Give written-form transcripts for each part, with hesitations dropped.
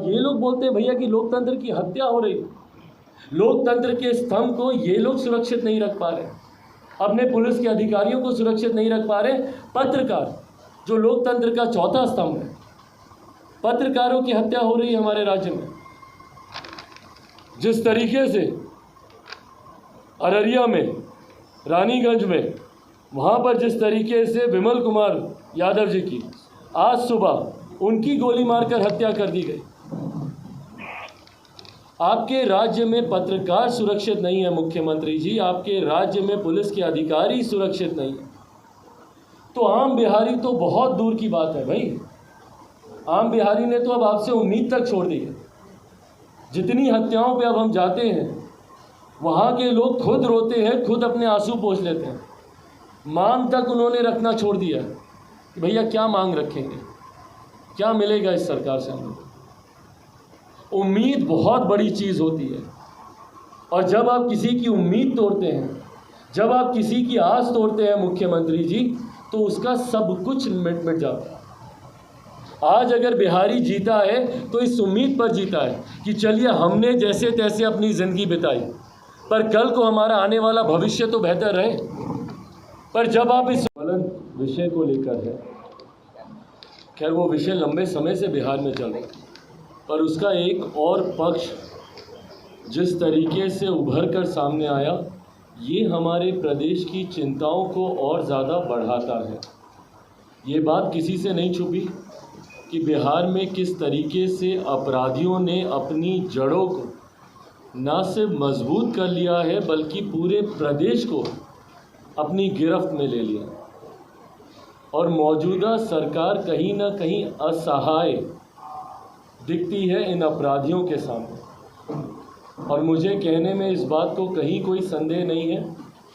और ये लोग बोलते हैं भैया कि लोकतंत्र की हत्या हो रही है। लोकतंत्र के स्तंभ को ये लोग सुरक्षित नहीं रख पा रहे, अपने पुलिस के अधिकारियों को सुरक्षित नहीं रख पा रहे। पत्रकार जो लोकतंत्र का चौथा स्तंभ है, पत्रकारों की हत्या हो रही है हमारे राज्य में। जिस तरीके से अररिया में, रानीगंज में, वहाँ पर जिस तरीके से विमल कुमार यादव जी की आज सुबह उनकी गोली मारकर हत्या कर दी गई। आपके राज्य में पत्रकार सुरक्षित नहीं है मुख्यमंत्री जी, आपके राज्य में पुलिस के अधिकारी सुरक्षित नहीं है, तो आम बिहारी तो बहुत दूर की बात है भाई। आम बिहारी ने तो अब आपसे उम्मीद तक छोड़ दी है। जितनी हत्याओं पे अब हम जाते हैं, वहाँ के लोग खुद रोते हैं, खुद अपने आंसू पोंछ लेते हैं। मांग तक उन्होंने रखना छोड़ दिया कि भैया क्या मांग रखेंगे, क्या मिलेगा इस सरकार से हम लोग। उम्मीद बहुत बड़ी चीज़ होती है, और जब आप किसी की उम्मीद तोड़ते हैं, जब आप किसी की आस तोड़ते हैं मुख्यमंत्री जी, तो उसका सब कुछ मिट जाता है। आज अगर बिहारी जीता है तो इस उम्मीद पर जीता है कि चलिए हमने जैसे तैसे अपनी ज़िंदगी बिताई, पर कल को हमारा आने वाला भविष्य तो बेहतर रहे। पर जब आप इस गलत विषय को लेकर है, खैर वो विषय लंबे समय से बिहार में चल रहा है, पर उसका एक और पक्ष जिस तरीके से उभर कर सामने आया, ये हमारे प्रदेश की चिंताओं को और ज़्यादा बढ़ाता है। ये बात किसी से नहीं छुपी कि बिहार में किस तरीके से अपराधियों ने अपनी जड़ों को न सिर्फ मजबूत कर लिया है, बल्कि पूरे प्रदेश को अपनी गिरफ्त में ले लिया, और मौजूदा सरकार कहीं ना कहीं असहाय दिखती है इन अपराधियों के सामने। और मुझे कहने में इस बात को कहीं कोई संदेह नहीं है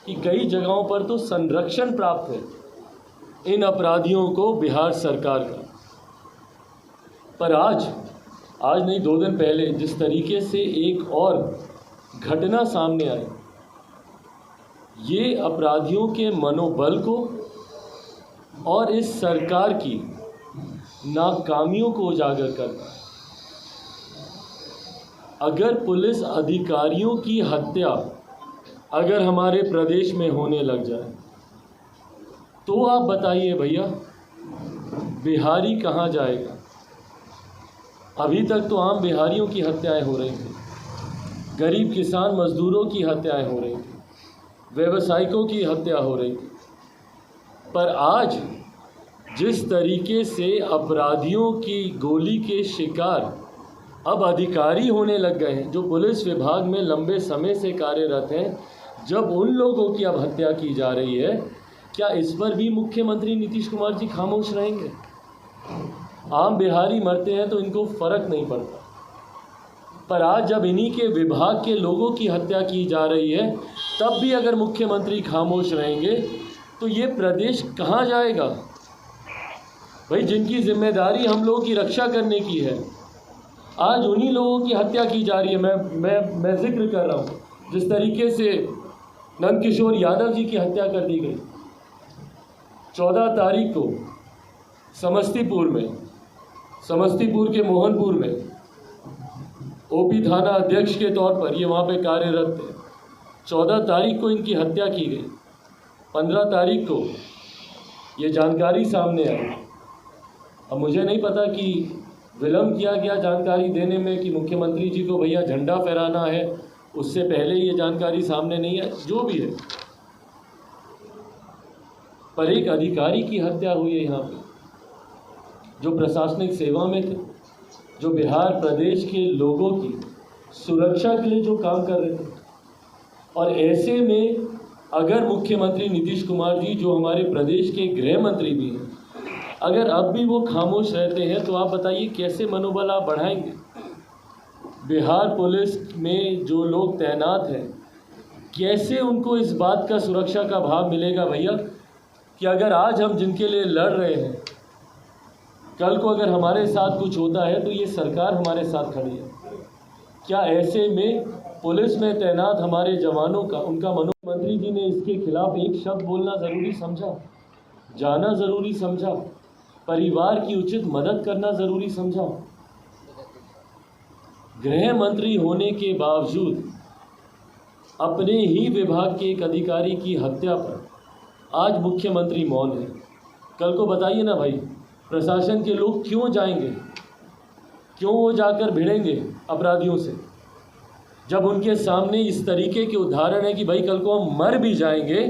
कि कई जगहों पर तो संरक्षण प्राप्त है इन अपराधियों को बिहार सरकार का। पर आज नहीं 2 दिन पहले जिस तरीके से एक और घटना सामने आई, ये अपराधियों के मनोबल को और इस सरकार की नाकामियों को उजागर करता है। अगर पुलिस अधिकारियों की हत्या अगर हमारे प्रदेश में होने लग जाए, तो आप बताइए भैया बिहारी कहाँ जाएगा। अभी तक तो आम बिहारियों की हत्याएं हो रही थी, गरीब किसान मजदूरों की हत्याएं हो रही थी, व्यवसायिकों की हत्या हो रही थी। पर आज जिस तरीके से अपराधियों की गोली के शिकार अब अधिकारी होने लग गए हैं, जो पुलिस विभाग में लंबे समय से कार्यरत हैं, जब उन लोगों की अब हत्या की जा रही है, क्या इस पर भी मुख्यमंत्री नीतीश कुमार जी खामोश रहेंगे? आम बिहारी मरते हैं तो इनको फ़र्क नहीं पड़ता, पर आज जब इन्हीं के विभाग के लोगों की हत्या की जा रही है, तब भी अगर मुख्यमंत्री खामोश रहेंगे तो ये प्रदेश कहाँ जाएगा भाई? जिनकी जिम्मेदारी हम लोगों की रक्षा करने की है, आज उन्हीं लोगों की हत्या की जा रही है। मैं जिक्र कर रहा हूँ जिस तरीके से नंदकिशोर यादव जी की हत्या कर दी गई 14 तारीख को समस्तीपुर के मोहनपुर में ओपी थाना अध्यक्ष के तौर पर ये वहाँ पे कार्यरत थे। 14 तारीख को इनकी हत्या की गई। 15 तारीख को ये जानकारी सामने आई। अब मुझे नहीं पता कि विलम्ब किया गया जानकारी देने में कि मुख्यमंत्री जी को भैया झंडा फहराना है, उससे पहले ये जानकारी सामने नहीं है, जो भी है, पर एक अधिकारी की हत्या हुई है यहाँ पे, जो प्रशासनिक सेवा में थे, जो बिहार प्रदेश के लोगों की सुरक्षा के लिए जो काम कर रहे थे। और ऐसे में अगर मुख्यमंत्री नीतीश कुमार जी, जो हमारे प्रदेश के गृह मंत्री भी हैं, अगर अब भी वो खामोश रहते हैं, तो आप बताइए कैसे मनोबल आप बढ़ाएंगे? बिहार पुलिस में जो लोग तैनात हैं, कैसे उनको इस बात का सुरक्षा का भाव मिलेगा भैया कि अगर आज हम जिनके लिए लड़ रहे हैं, कल को अगर हमारे साथ कुछ होता है तो ये सरकार हमारे साथ खड़ी है। क्या ऐसे में पुलिस में तैनात हमारे जवानों का, उनका मुख्यमंत्री जी ने इसके खिलाफ एक शब्द बोलना ज़रूरी समझा, जाना ज़रूरी समझा, परिवार की उचित मदद करना ज़रूरी समझा? गृह मंत्री होने के बावजूद अपने ही विभाग के एक अधिकारी की हत्या पर आज मुख्यमंत्री मौन है। कल को बताइए ना भाई, प्रशासन के लोग क्यों जाएंगे, क्यों वो जाकर भिड़ेंगे अपराधियों से, जब उनके सामने इस तरीके के उदाहरण है कि भाई कल को हम मर भी जाएंगे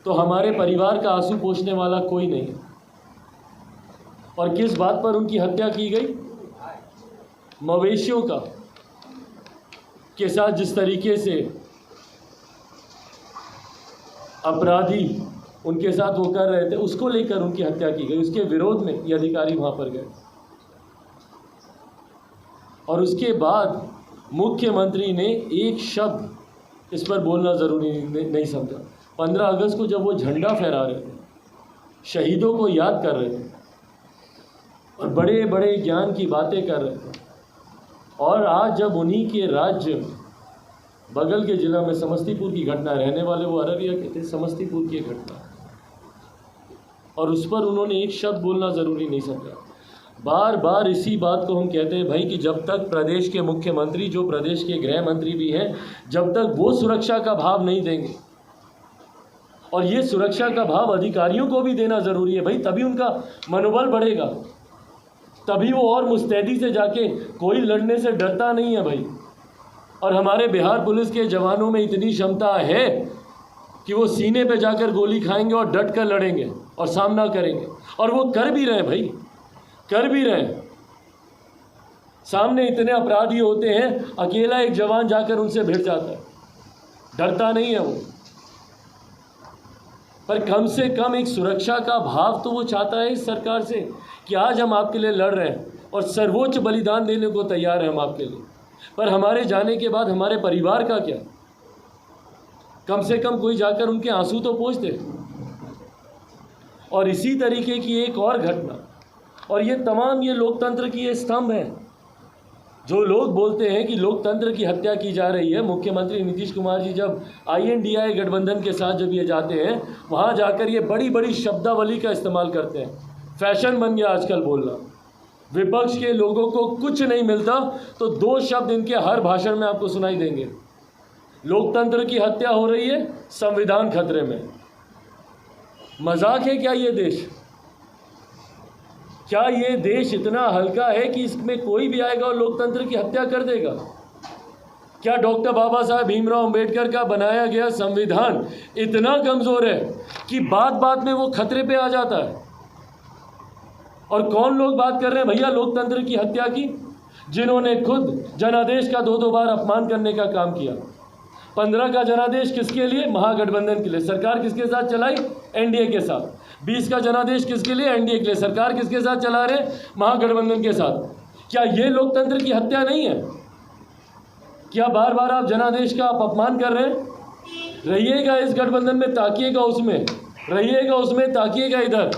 तो हमारे परिवार का आंसू पोंछने वाला कोई नहीं है। और किस बात पर उनकी हत्या की गई? मवेशियों का के साथ जिस तरीके से अपराधी उनके साथ वो कर रहे थे, उसको लेकर उनकी हत्या की गई। उसके विरोध में ये अधिकारी वहां पर गए और उसके बाद मुख्यमंत्री ने एक शब्द इस पर बोलना ज़रूरी नहीं समझा। 15 अगस्त को जब वो झंडा फहरा रहे थे, शहीदों को याद कर रहे थे और बड़े बड़े ज्ञान की बातें कर रहे थे, और आज जब उन्हीं के राज्य बगल के ज़िला में समस्तीपुर की घटना, रहने वाले वो अररिया के थे, समस्तीपुर की घटना, और उस पर उन्होंने एक शब्द बोलना ज़रूरी नहीं समझा। बार बार इसी बात को हम कहते हैं भाई कि जब तक प्रदेश के मुख्यमंत्री, जो प्रदेश के गृह मंत्री भी हैं, जब तक वो सुरक्षा का भाव नहीं देंगे, और ये सुरक्षा का भाव अधिकारियों को भी देना ज़रूरी है भाई, तभी उनका मनोबल बढ़ेगा, तभी वो और मुस्तैदी से जाके, कोई लड़ने से डरता नहीं है भाई। और हमारे बिहार पुलिस के जवानों में इतनी क्षमता है कि वो सीने पे जाकर गोली खाएंगे और डट कर लड़ेंगे और सामना करेंगे, और वो कर भी रहे भाई, कर भी रहे। सामने इतने अपराधी होते हैं, अकेला एक जवान जाकर उनसे भिड़ जाता है, डरता नहीं है वो। पर कम से कम एक सुरक्षा का भाव तो वो चाहता है इस सरकार से कि आज हम आपके लिए लड़ रहे हैं और सर्वोच्च बलिदान देने को तैयार हैं हम आपके लिए, पर हमारे जाने के बाद हमारे परिवार का क्या? कम से कम कोई जाकर उनके आंसू तो पोंछ दे। और इसी तरीके की एक और घटना, और ये तमाम ये लोकतंत्र की ये स्तंभ हैं। जो लोग बोलते हैं कि लोकतंत्र की हत्या की जा रही है, मुख्यमंत्री नीतीश कुमार जी जब INDI गठबंधन के साथ जब ये जाते हैं, वहाँ जाकर ये बड़ी बड़ी शब्दावली का इस्तेमाल करते हैं। फैशन बन गया आजकल बोलना। विपक्ष के लोगों को कुछ नहीं मिलता तो 2 शब्द इनके हर भाषण में आपको सुनाई देंगे। लोकतंत्र की हत्या हो रही है, संविधान खतरे में। मजाक है क्या ये देश? क्या ये देश इतना हल्का है कि इसमें कोई भी आएगा और लोकतंत्र की हत्या कर देगा? क्या डॉक्टर बाबा साहब भीमराव अंबेडकर का बनाया गया संविधान इतना कमज़ोर है कि बात बात में वो खतरे पे आ जाता है? और कौन लोग बात कर रहे हैं भैया लोकतंत्र की हत्या की? जिन्होंने खुद जनादेश का 2-2 बार अपमान करने का काम किया। 15 का जनादेश किसके लिए? महागठबंधन के लिए। सरकार किसके साथ चलाई? NDA के साथ। 20 का जनादेश किसके लिए? NDA के लिए। सरकार किसके साथ चला रहे? महागठबंधन के साथ। क्या ये लोकतंत्र की हत्या नहीं है? क्या बार बार आप जनादेश का आप अपमान कर रहे हैं? रहिएगा इस गठबंधन में, ताकिएगा उसमें, रहिएगा उसमें, ताकिएगा इधर।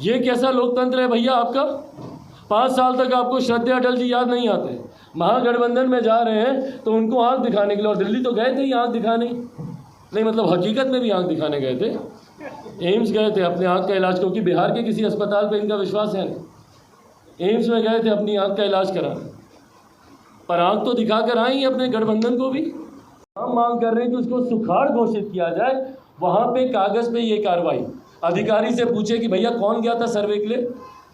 ये कैसा लोकतंत्र है भैया आपका? 5 साल तक आपको श्रद्धेय अटल जी याद नहीं आते। महागठबंधन में जा रहे हैं तो उनको आंख दिखाने के लिए, और दिल्ली तो गए थे ही आंख दिखाने, नहीं मतलब हकीकत में भी आंख दिखाने गए थे। एम्स गए थे अपने आंख का इलाज, क्योंकि बिहार के किसी अस्पताल पे इनका विश्वास है नहीं। एम्स में गए थे अपनी आंख का इलाज कराने, पर आंख तो दिखाकर आए ही अपने गठबंधन को भी। हम मांग कर रहे हैं कि उसको सुखाड़ घोषित किया जाए। वहाँ पे कागज़ पे ये कार्रवाई, अधिकारी से पूछे कि भैया कौन गया था सर्वे के लिए,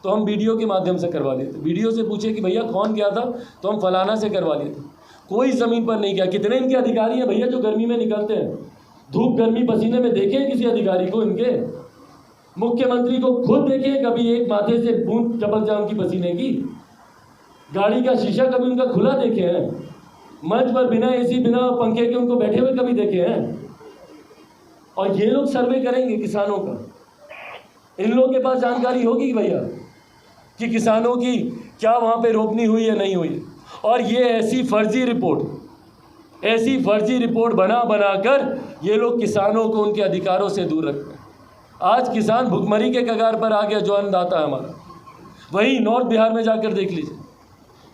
तो हम वीडियो के माध्यम से करवा लेते। वीडियो से पूछे कि भैया कौन गया था, तो हम फलाना से करवा लेते। कोई ज़मीन पर नहीं गया। कितने इनके अधिकारी हैं भैया जो गर्मी में निकलते हैं, धूप गर्मी पसीने में? देखें किसी अधिकारी को इनके? मुख्यमंत्री को खुद देखें कभी एक माथे से बूंद टपक जाए उनकी पसीने की? गाड़ी का शीशा कभी उनका खुला देखे हैं? मंच पर बिना AC बिना पंखे के उनको बैठे हुए कभी देखे हैं? और ये लोग सर्वे करेंगे किसानों का। इन लोगों के पास जानकारी होगी भैया कि किसानों की क्या वहाँ पे रोपनी हुई है नहीं हुई? और ये ऐसी फर्जी रिपोर्ट बना कर ये लोग किसानों को उनके अधिकारों से दूर रखते हैं। आज किसान भुखमरी के कगार पर आ गया, जो अन्नदाता है हमारा। वहीं नॉर्थ बिहार में जाकर देख लीजिए,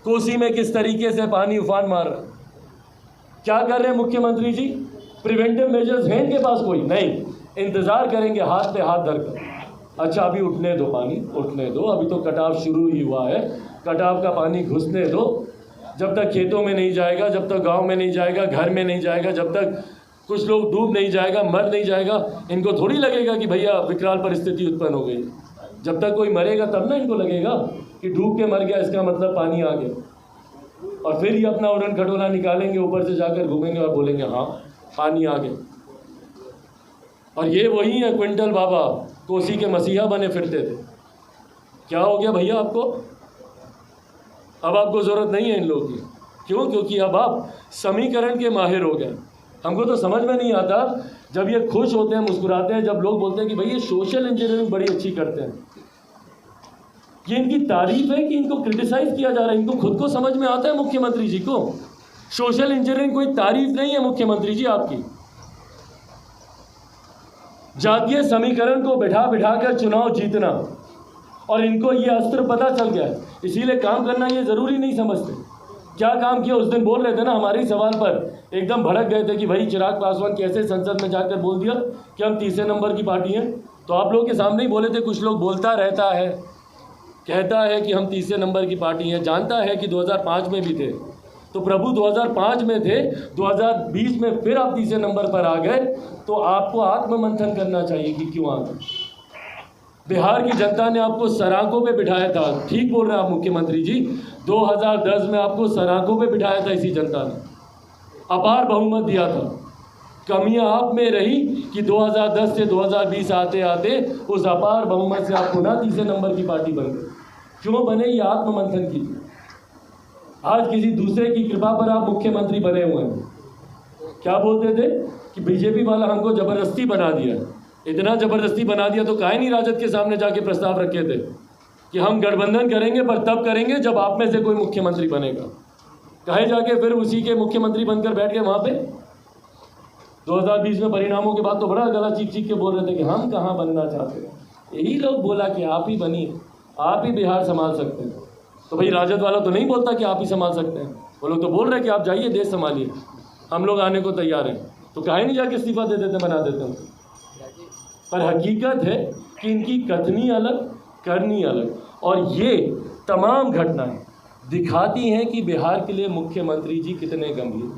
कोसी में किस तरीके से पानी उफान मार रहा है। क्या कर रहे हैं मुख्यमंत्री जी? प्रिवेंटिव मेजर्स हैं इनके पास? कोई नहीं। इंतज़ार करेंगे हाथ पे हाथ धरकर। अच्छा अभी उठने दो, पानी उठने दो, अभी तो कटाव शुरू ही हुआ है, कटाव का पानी घुसने दो। जब तक खेतों में नहीं जाएगा, जब तक गांव में नहीं जाएगा, घर में नहीं जाएगा, जब तक कुछ लोग डूब नहीं जाएगा, मर नहीं जाएगा, इनको थोड़ी लगेगा कि भैया विकराल परिस्थिति उत्पन्न हो गई। जब तक कोई मरेगा तब ना इनको लगेगा कि डूब के मर गया, इसका मतलब पानी आ गया। और फिर ये अपना उड़न खटोला निकालेंगे, ऊपर से जाकर घूमेंगे और बोलेंगे हाँ पानी आ गया। और ये वही है क्विंटल बाबा, कोसी के मसीहा बने फिरते थे। क्या हो गया भैया आपको? अब आपको ज़रूरत नहीं है इन लोगों की। क्यों? क्योंकि अब आप समीकरण के माहिर हो गए। हमको तो समझ में नहीं आता जब ये खुश होते हैं, मुस्कुराते हैं, जब लोग बोलते हैं कि भाई ये सोशल इंजीनियरिंग बड़ी अच्छी करते हैं। ये इनकी तारीफ है कि इनको क्रिटिसाइज किया जा रहा है? इनको खुद को समझ में आता है मुख्यमंत्री जी को? सोशल इंजीनियरिंग कोई तारीफ नहीं है मुख्यमंत्री जी आपकी। जातीय समीकरण को बिठा बिठा कर चुनाव जीतना, और इनको ये अस्त्र पता चल गया है, इसीलिए काम करना ये ज़रूरी नहीं समझते। क्या काम किया? उस दिन बोल रहे थे ना, हमारे ही सवाल पर एकदम भड़क गए थे कि भाई चिराग पासवान कैसे संसद में जाकर बोल दिया कि हम तीसरे नंबर की पार्टी हैं। तो आप लोगों के सामने ही बोले थे, कुछ लोग बोलता रहता है, कहता है कि हम तीसरे नंबर की पार्टी हैं, जानता है कि 2005 में भी थे। तो प्रभु 2005 में थे, 2020 में फिर आप तीसरे नंबर पर आ गए, तो आपको आत्ममंथन करना चाहिए कि क्यों आ गए। बिहार की जनता ने आपको सराखों पे बिठाया था, ठीक बोल रहे हैं आप मुख्यमंत्री जी, 2010 में आपको सराखों पे बिठाया था इसी जनता ने, अपार बहुमत दिया था। कमियां आप में रही कि 2010 से 2020 आते आते उस अपार बहुमत से आप पुनः तीसरे नंबर की पार्टी बन गए। क्यों बने? ये आत्ममंथन कीजिए। आज किसी दूसरे की कृपा पर आप मुख्यमंत्री बने हुए हैं। क्या बोलते थे कि बीजेपी वाला हमको जबरदस्ती बना दिया। इतना ज़बरदस्ती बना दिया तो काहे नहीं राजद के सामने जाके प्रस्ताव रखे थे कि हम गठबंधन करेंगे, पर तब करेंगे जब आप में से कोई मुख्यमंत्री बनेगा। कहे जाके फिर उसी के मुख्यमंत्री बनकर बैठ गए वहाँ पे। 2020 में परिणामों के बाद तो बड़ा गला चीख चीख के बोल रहे थे कि हम कहाँ बनना चाहते हैं। यही लोग बोला कि आप ही बनिए, आप ही बिहार संभाल सकते हैं। तो भाई राजद वाला तो नहीं बोलता कि आप ही संभाल सकते हैं, वो लोग तो बोल रहे कि आप जाइए देश संभालिए, हम लोग आने को तैयार हैं। तो काहे नहीं जाके इस्तीफा दे देते, बना देते हैं। पर हकीकत है कि इनकी कथनी अलग, करनी अलग, और ये तमाम घटनाएं दिखाती हैं कि बिहार के लिए मुख्यमंत्री जी कितने गंभीर।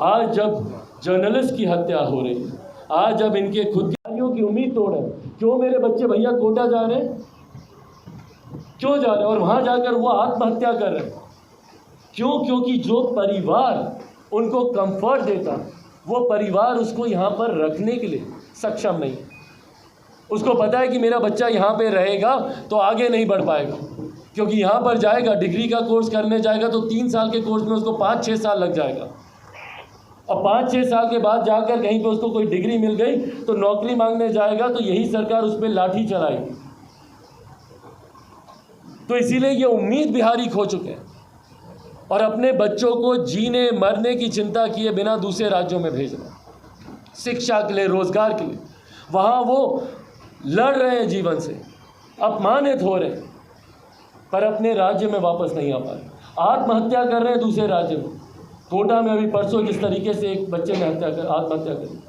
आज जब जर्नलिस्ट की हत्या हो रही है, आज जब इनके खुद की उम्मीद तोड़ है, क्यों मेरे बच्चे भैया कोटा जा रहे हैं, क्यों जा रहे हैं, और वहाँ जाकर वो आत्महत्या कर रहे हैं। क्यों? क्योंकि जो परिवार उनको कंफर्ट देता, वो परिवार उसको यहाँ पर रखने के लिए सक्षम नहीं। उसको पता है कि मेरा बच्चा यहाँ पे रहेगा तो आगे नहीं बढ़ पाएगा, क्योंकि यहाँ पर जाएगा, डिग्री का कोर्स करने जाएगा तो 3 साल के कोर्स में उसको 5-6 साल लग जाएगा, और 5-6 साल के बाद जाकर कहीं पे उसको कोई डिग्री मिल गई तो नौकरी मांगने जाएगा तो यही सरकार उस पर लाठी चलाएगी। तो इसीलिए ये उम्मीद बिहारी खो चुके हैं, और अपने बच्चों को जीने मरने की चिंता किए बिना दूसरे राज्यों में भेज रहे हैं, शिक्षा के लिए, रोजगार के लिए। वहाँ वो लड़ रहे हैं जीवन से, अपमानित हो रहे हैं, पर अपने राज्य में वापस नहीं आ पा रहे, आत्महत्या कर रहे हैं दूसरे राज्य में। कोटा में अभी परसों जिस तरीके से एक बच्चे ने आत्महत्या करी,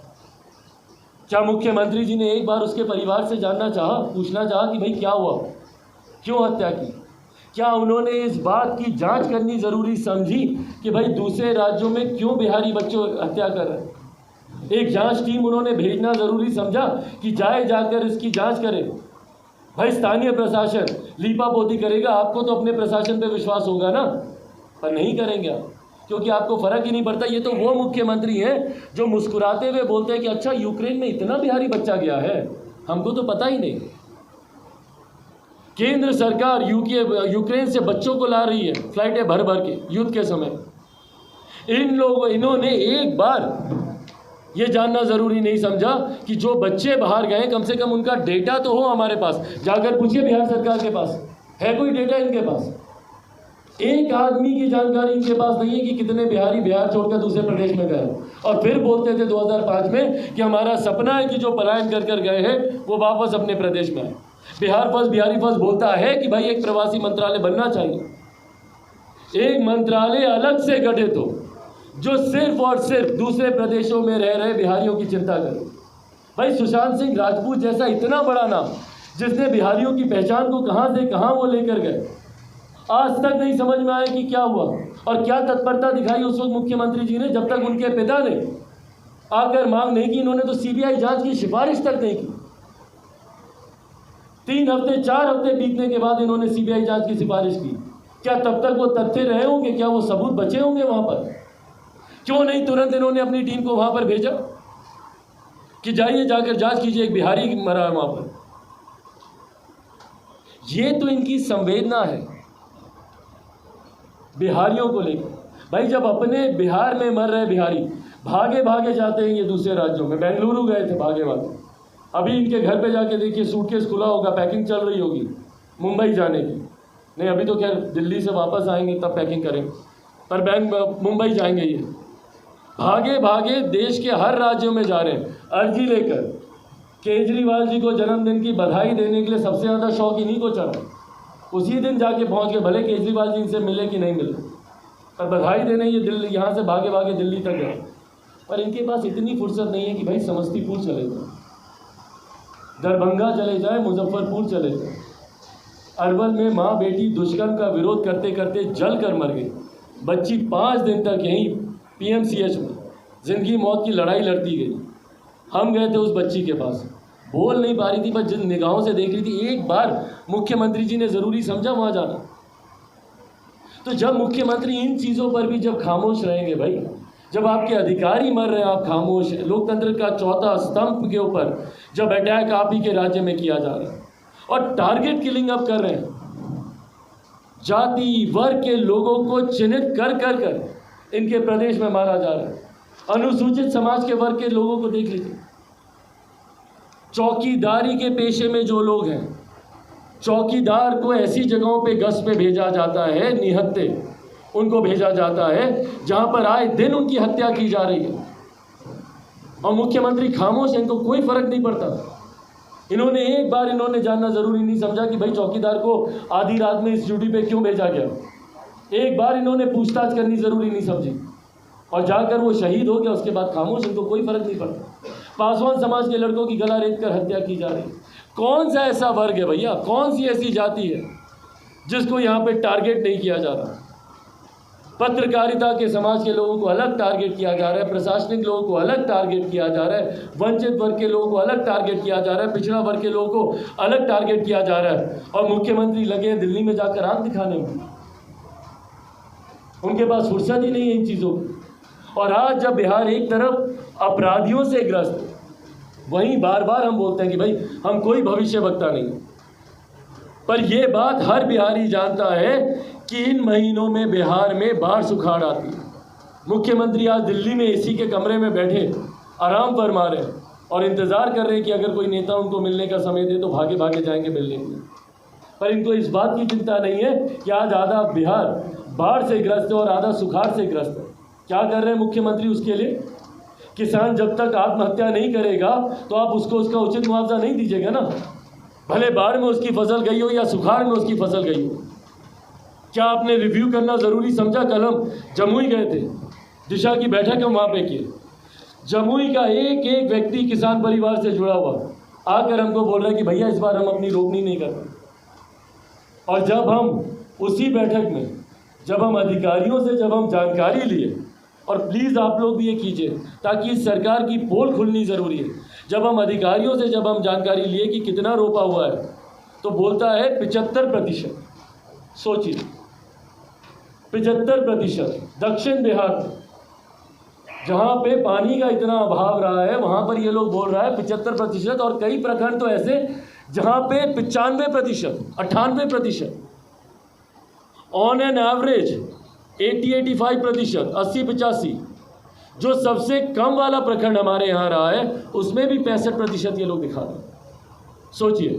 क्या मुख्यमंत्री जी ने एक बार उसके परिवार से जानना चाहा, पूछना चाहा कि भाई क्या हुआ, क्यों हत्या की? क्या उन्होंने इस बात की जांच करनी ज़रूरी समझी कि भाई दूसरे राज्यों में क्यों बिहारी बच्चों हत्या कर रहे हैं? एक जांच टीम उन्होंने भेजना ज़रूरी समझा कि जाकर इसकी जांच करे। भाई स्थानीय प्रशासन लीपापोती करेगा, आपको तो अपने प्रशासन पे विश्वास होगा ना, पर नहीं करेंगे आप, क्योंकि आपको फ़र्क ही नहीं पड़ता। ये तो वो मुख्यमंत्री हैं जो मुस्कुराते हुए बोलते हैं कि अच्छा यूक्रेन में इतना बिहारी बच्चा गया है, हमको तो पता ही नहीं। केंद्र सरकार यूक्रेन से बच्चों को ला रही है फ्लाइटें भर भर के युद्ध के समय। इन्होंने एक बार ये जानना ज़रूरी नहीं समझा कि जो बच्चे बाहर गए कम से कम उनका डेटा तो हो हमारे पास। जाकर पूछिए बिहार सरकार के पास है कोई डेटा? इनके पास एक आदमी की जानकारी इनके पास नहीं है कि कितने बिहारी बिहार छोड़कर दूसरे प्रदेश में गए। और फिर बोलते थे 2005 में कि हमारा सपना है कि जो पलायन कर गए हैं वो वापस अपने प्रदेश में आए। बिहार फर्स्ट, बिहारी फर्स्ट बोलता है कि भाई एक प्रवासी मंत्रालय बनना चाहिए, एक मंत्रालय अलग से गठित हो जो सिर्फ और सिर्फ दूसरे प्रदेशों में रह रहे बिहारियों की चिंता करे। भाई सुशांत सिंह राजपूत जैसा इतना बड़ा नाम जिसने बिहारियों की पहचान को कहाँ से कहाँ वो लेकर गए, आज तक नहीं समझ में आया कि क्या हुआ और क्या तत्परता दिखाई उस वक्त मुख्यमंत्री जी ने, जब तक उनके पिता ने आकर मांग नहीं की। इन्होंने तो सीबीआई जांच की सिफारिश तक नहीं की। 3 हफ्ते 4 हफ्ते बीतने के बाद इन्होंने सीबीआई जांच की सिफारिश की। क्या तब तक वो तथ्य रहे होंगे? क्या वो सबूत बचे होंगे वहां पर? क्यों नहीं तुरंत इन्होंने अपनी टीम को वहां पर भेजा कि जाइए जाकर जांच कीजिए, एक बिहारी मरा है वहां पर। ये तो इनकी संवेदना है बिहारियों को लेकर। भाई जब अपने बिहार में मर रहे बिहारी भागे भागे जाते हैं ये दूसरे राज्यों में, बेंगलुरु गए थे भागे भागे, अभी इनके घर पे जाके देखिए सूटकेस खुला होगा, पैकिंग चल रही होगी मुंबई जाने की। नहीं अभी तो खैर दिल्ली से वापस आएंगे तब पैकिंग करेंगे, पर मुंबई जाएंगे ये। भागे भागे देश के हर राज्यों में जा रहे हैं अर्जी लेकर। केजरीवाल जी को जन्मदिन की बधाई देने के लिए सबसे ज़्यादा शौक इन्हीं को चढ़ा। उसी दिन जाके पहुंच गए, भले केजरीवाल जी इनसे मिले कि नहीं मिले, पर बधाई देने ये दिल्ली यहाँ से भागे भागे दिल्ली तक गए। पर इनके पास इतनी फुर्सत नहीं है कि भाई समस्तीपुर चले जाए, दरभंगा चले जाए, मुजफ्फरपुर चले जाए। अरवल में माँ बेटी दुष्कर्म का विरोध करते करते जल कर मर गई। बच्ची 5 दिन तक यहीं PMCH में ज़िंदगी मौत की लड़ाई लड़ती गई। हम गए थे उस बच्ची के पास, बोल नहीं पा रही थी, बस जिन निगाहों से देख रही थी। एक बार मुख्यमंत्री जी ने ज़रूरी समझा वहाँ जाना। तो जब मुख्यमंत्री इन चीज़ों पर भी जब खामोश रहेंगे भाई, जब आपके अधिकारी मर रहे हैं आप खामोश हैं, लोकतंत्र का चौथा स्तंभ के ऊपर जब अटैक आप ही के राज्य में किया जा रहा है और टारगेट किलिंग अब कर रहे हैं, जाति वर्ग के लोगों को चिन्हित कर कर कर इनके प्रदेश में मारा जा रहा है। अनुसूचित समाज के वर्ग के लोगों को देख लीजिए, चौकीदारी के पेशे में जो लोग हैं, चौकीदार को ऐसी जगहों पे गश्त पे भेजा जाता है, निहत्थे उनको भेजा जाता है जहां पर आए दिन उनकी हत्या की जा रही है और मुख्यमंत्री खामोश हैं, इनको कोई फर्क नहीं पड़ता। इन्होंने एक बार इन्होंने जानना जरूरी नहीं समझा कि भाई चौकीदार को आधी रात में इस ड्यूटी पे क्यों भेजा गया। एक बार इन्होंने पूछताछ करनी जरूरी नहीं समझी और जाकर वो शहीद हो गया, उसके बाद खामोश, इनको कोई फर्क नहीं पड़ता। पासवान समाज के लड़कों की गला रेत कर हत्या की जा रही है। कौन सा ऐसा वर्ग है भैया, कौन सी ऐसी जाति है जिसको यहाँ पे टारगेट नहीं किया जा रहा? पत्रकारिता के समाज के लोगों को अलग टारगेट किया जा रहा है, प्रशासनिक लोगों को अलग टारगेट किया जा रहा है, वंचित वर्ग के लोगों को अलग टारगेट किया जा रहा है, पिछड़ा वर्ग के लोगों को अलग टारगेट किया जा रहा है। और मुख्यमंत्री लगे हैं दिल्ली में जाकर आंख दिखाने में, उनके पास फुर्सत ही नहीं है इन चीज़ों की। और आज जब बिहार एक तरफ अपराधियों से ग्रस्त, वहीं बार बार हम बोलते हैं कि भाई हम कोई भविष्यवक्ता नहीं, पर यह बात हर बिहारी जानता है कि इन महीनों में बिहार में बाढ़ सुखाड़ आती है। मुख्यमंत्री आज दिल्ली में AC के कमरे में बैठे आराम फरमा रहे हैं और इंतज़ार कर रहे हैं कि अगर कोई नेता उनको मिलने का समय दे तो भागे भागे जाएंगे मिलने के लिए। पर इनको इस बात की चिंता नहीं है कि आज आधा बिहार बाढ़ से ग्रस्त है और आधा सुखाड़ से ग्रस्त है। क्या कर रहे हैं मुख्यमंत्री उसके लिए? किसान जब तक आत्महत्या नहीं करेगा तो आप उसको उसका उचित मुआवजा नहीं दीजिएगा ना, भले बाढ़ में उसकी फसल गई हो या सुखाड़ में उसकी फसल गई हो। क्या आपने रिव्यू करना ज़रूरी समझा? कल हम जमुई गए थे, दिशा की बैठक हम वहाँ पे किए। जमुई का एक एक व्यक्ति किसान परिवार से जुड़ा हुआ आकर हमको बोल रहा है कि भैया इस बार हम अपनी रोपनी नहीं कर रहे। और जब हम उसी बैठक में जब हम अधिकारियों से जब हम जानकारी लिए, और प्लीज़ आप लोग भी ये कीजिए ताकि इस सरकार की पोल खुलनी ज़रूरी है, जब हम अधिकारियों से जब हम जानकारी लिए कि कितना रोपा हुआ है तो बोलता है 75%। सोचिए 75%। दक्षिण बिहार में जहाँ पे पानी का इतना अभाव रहा है वहाँ पर ये लोग बोल रहा है 75%, और कई प्रखंड तो ऐसे जहाँ पे 95%, 98%, ऑन एन एवरेज 80-85%, 80-85। जो सबसे कम वाला प्रखंड हमारे यहाँ रहा है उसमें भी 65% ये लोग दिखा रहे हैं। सोचिए।